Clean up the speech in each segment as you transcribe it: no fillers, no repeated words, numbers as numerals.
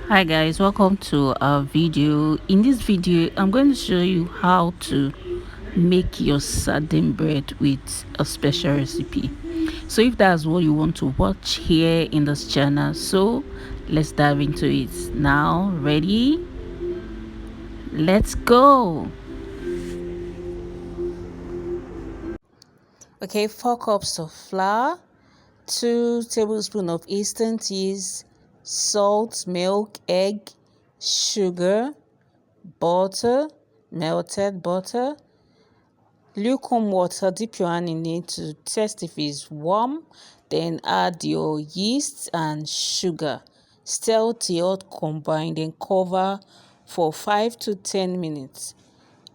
Hi guys, welcome to our video. In this video I'm going to show you how to make your sardine bread with a special recipe. So if that's what you want to watch here in this channel, so let's dive into it now. Ready? Let's go. Okay, 4 cups of flour, 2 tablespoons of instant yeast, salt, milk, egg, sugar, butter, melted butter, lukewarm water. Dip your hand in it to test if it's warm. Then add your yeast and sugar. Stir till all combine, then cover for 5 to 10 minutes.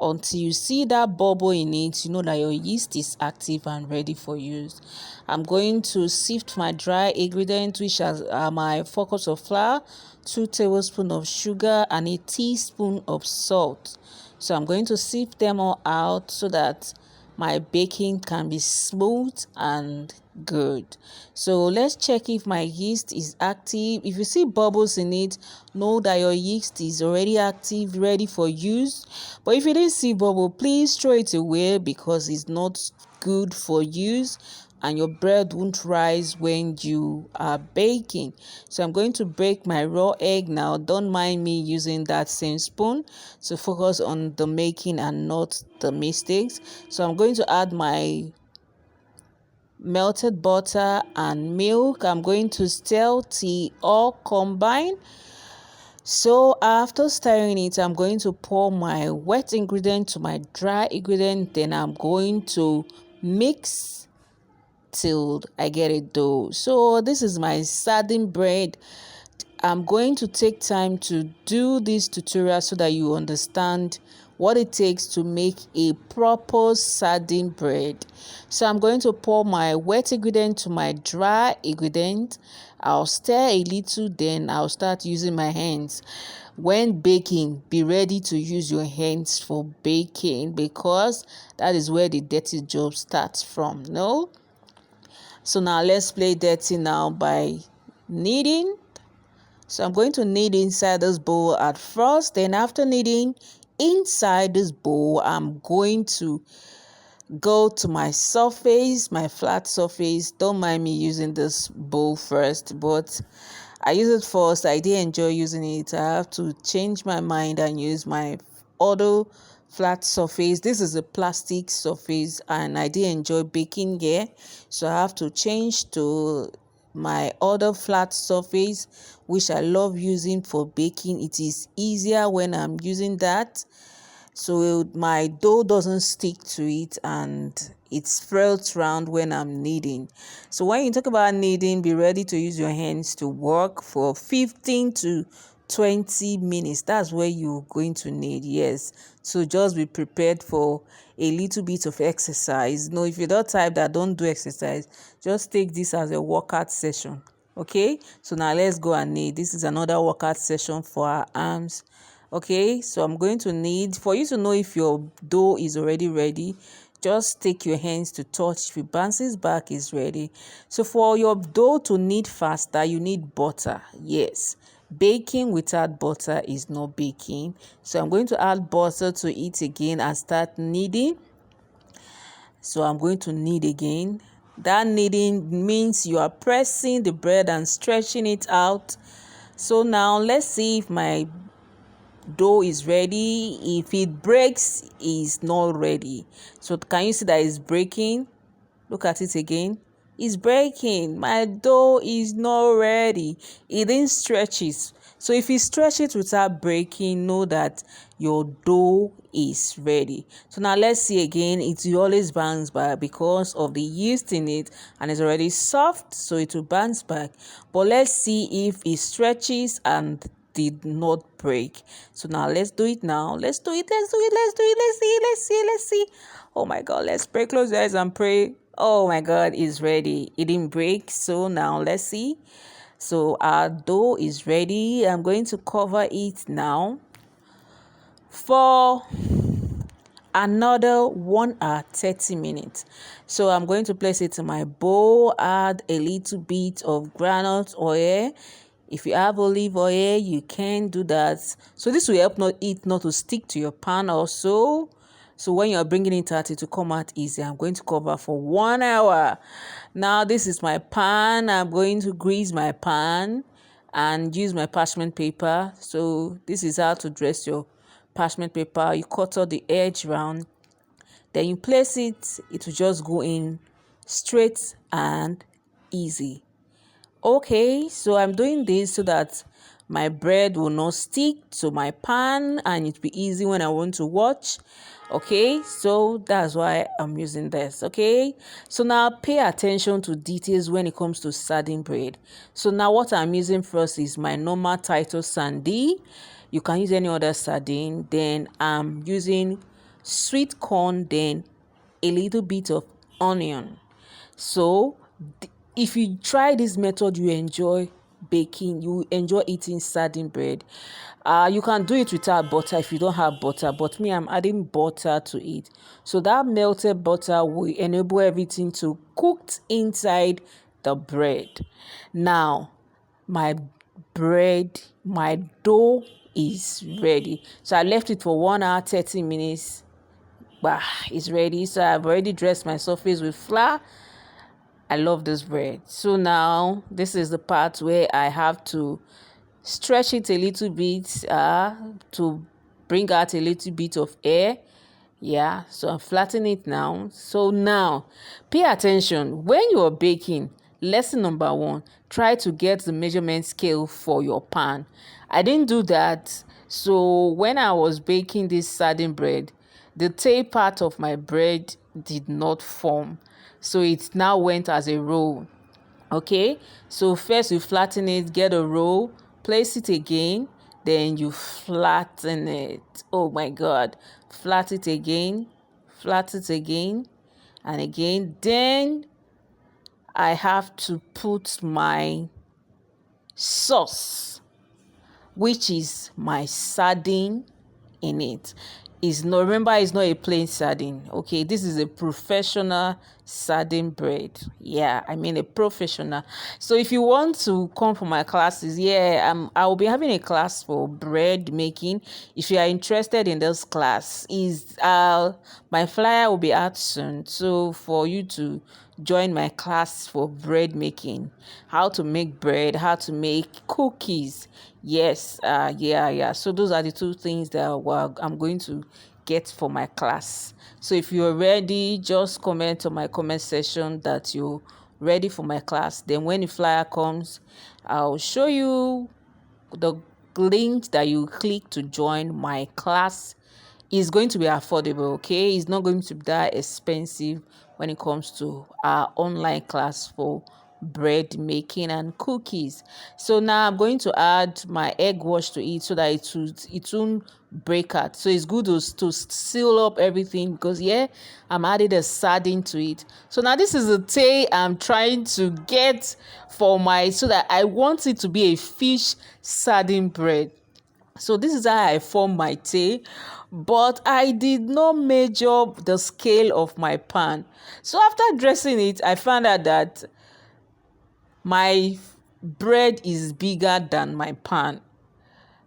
Until you see that bubble in it, you know that your yeast is active and ready for use. I'm going to sift my dry ingredients, which are my 4 cups of flour, 2 tablespoons of sugar, and a teaspoon of salt. So I'm going to sift them all out so that my baking can be smooth and good. So let's check if my yeast is active. If you see bubbles in it, know that your yeast is already active, ready for use. But if you didn't see bubble, please throw it away because it's not good for use and your bread won't rise when you are baking. So I'm going to break my raw egg now. Don't mind me using that same spoon to focus on the making and not the mistakes. So I'm going to add my melted butter and milk. I'm going to stir till all combine. So after stirring it, I'm going to pour my wet ingredient to my dry ingredient. Then I'm going to mix till I get it dough. So this is my sardine bread. I'm going to take time to do this tutorial so that you understand what it takes to make a proper sardine bread. So I'm going to pour my wet ingredient to my dry ingredient. I'll stir a little, then I'll start using my hands. When baking, be ready to use your hands for baking because that is where the dirty job starts from. No? So now let's play dirty now by kneading. So I'm going to knead inside this bowl at first. Then after kneading inside this bowl, I'm going to go to my surface, my flat surface. Don't mind me using this bowl first, but I use it first. I did enjoy using it. I have to change my mind and use my other flat surface. This is a plastic surface and I did enjoy baking here, so I have to change to my other flat surface, which I love using for baking. It is easier when I'm using that, so my dough doesn't stick to it and it spreads around when I'm kneading. So when you talk about kneading, be ready to use your hands to work for 15 to 20 minutes. That's where you're going to knead. Yes, so just be prepared for a little bit of exercise. No, if you're not type that don't do exercise, just take this as a workout session. Okay, so now let's go and knead. This is another workout session for our arms. Okay, so I'm going to need, for you to know if your dough is already ready, just take your hands to touch. If it bounces back, it's ready. So for your dough to knead faster, you need butter. Yes, baking without butter is not baking. So I'm going to add butter to it again and start kneading. So I'm going to knead again. That kneading means you are pressing the bread and stretching it out. So now let's see if my dough is ready. If it breaks, it's not ready. So can you see that it's breaking? Look at it again. It's breaking. My dough is not ready. It didn't stretch it. So if you stretch it without breaking, know that your dough is ready. So now let's see again. It will always bounce back because of the yeast in it and it's already soft, so it will bounce back. But let's see if it stretches and did not break. So now let's do it now. Let's do it. Let's do it. Let's do it. Let's see. Let's see. Let's see. Oh my God. Let's pray. Close your eyes and pray. Oh my God, it's ready. It didn't break. So now let's see. So our dough is ready. I'm going to cover it now for another 1 hour 30 minutes. So I'm going to place it in my bowl, add a little bit of groundnut oil. If you have olive oil, you can do that. So this will help it not to stick to your pan also. So when you're bringing it out, it will come out easy. I'm going to cover for 1 hour. Now this is my pan. I'm going to grease my pan and use my parchment paper. So this is how to dress your parchment paper. You cut out the edge round, then you place it. It will just go in straight and easy. Okay, so I'm doing this so that my bread will not stick to my pan and it'll be easy when I want to watch. Okay, so that's why I'm using this. Okay, so now pay attention to details when it comes to sardine bread. So now what I'm using first is my normal Titus Sardine. You can use any other sardine. Then I'm using sweet corn, then a little bit of onion. So if you try this method, you enjoy baking, you enjoy eating sardine bread. You can do it without butter if you don't have butter, but me, I'm adding butter to it. So that melted butter will enable everything to cook inside the bread. Now my my dough is ready. So I left it for 1 hour 30 minutes. Bah, it's ready. So I've already dressed my surface with flour. I love this bread. So now this is the part where I have to stretch it a little bit to bring out a little bit of air. Yeah, so I'm flattening it now. So now pay attention when you're baking. Lesson number 1, try to get the measurement scale for your pan. I didn't do that. So when I was baking this sardine bread, the tail part of my bread did not form. So it now went as a roll. Okay, so first you flatten it, get a roll, place it again, then you flatten it. Oh my god, flatten it again, and again. Then I have to put my sauce, which is my sardine, in it. Remember, it's not a plain sardine. Okay, this is a professional sardine bread. Yeah, I mean a professional. So if you want to come for my classes, I will be having a class for bread making. If you are interested in this class, my flyer will be out soon. So for you to join my class for bread making, how to make bread, how to make cookies. Yes, yeah. So those are the 2 things that I'm going to get for my class. So if you're ready, just comment on my comment section that you're ready for my class. Then when the flyer comes, I'll show you the link that you click to join my class. Is going to be affordable. Okay, it's not going to be that expensive when it comes to our online class for bread making and cookies. So now I'm going to add my egg wash to it so that it won't break out. So it's good to seal up everything, because I'm adding a sardine to it. So now this is the tail I'm trying to get for so that I want it to be a fish sardine bread. So this is how I form my tail, but I did not measure the scale of my pan. So after dressing it, I found out that my bread is bigger than my pan.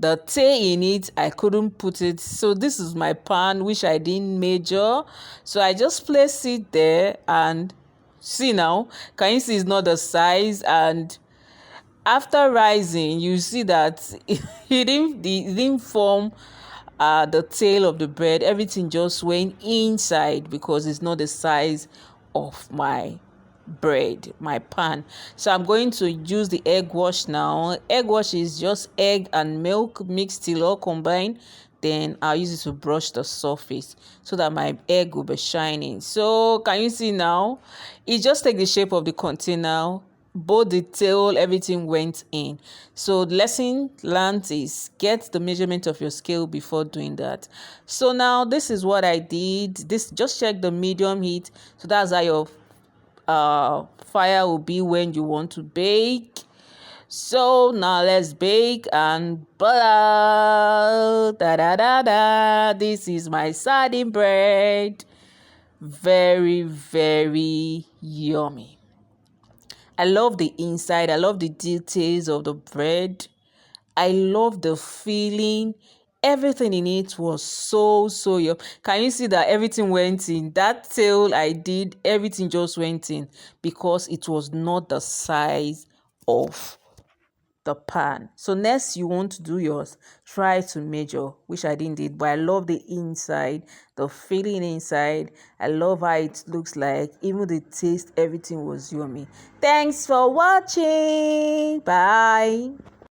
The tail in it, I couldn't put it. So this is my pan, which I didn't measure. So I just place it there, and see now, can you see it's not the size? And after rising, you see that it didn't form the tail of the bread. Everything just went inside because it's not the size of my bread, my pan. So I'm going to use the egg wash now. Egg wash is just egg and milk mixed till all combined. Then I'll use it to brush the surface so that my egg will be shining. So can you see now? It just takes the shape of the container. Both the tail, everything went in. So the lesson learned is get the measurement of your scale before doing that. So now this is what I did. Just check the medium heat. So that's how your fire will be when you want to bake. So now let's bake, and voila, this is my sardine bread. Very, very yummy. I love the inside. I love the details of the bread. I love the feeling. Everything in it was so yum. Can you see that everything went in? That tail I did, everything just went in because it was not the size of the pan. So next you want to do yours, try to measure, which I didn't did, but I love the inside, the feeling inside. I love how it looks like, even the taste, everything was yummy. Thanks for watching. Bye.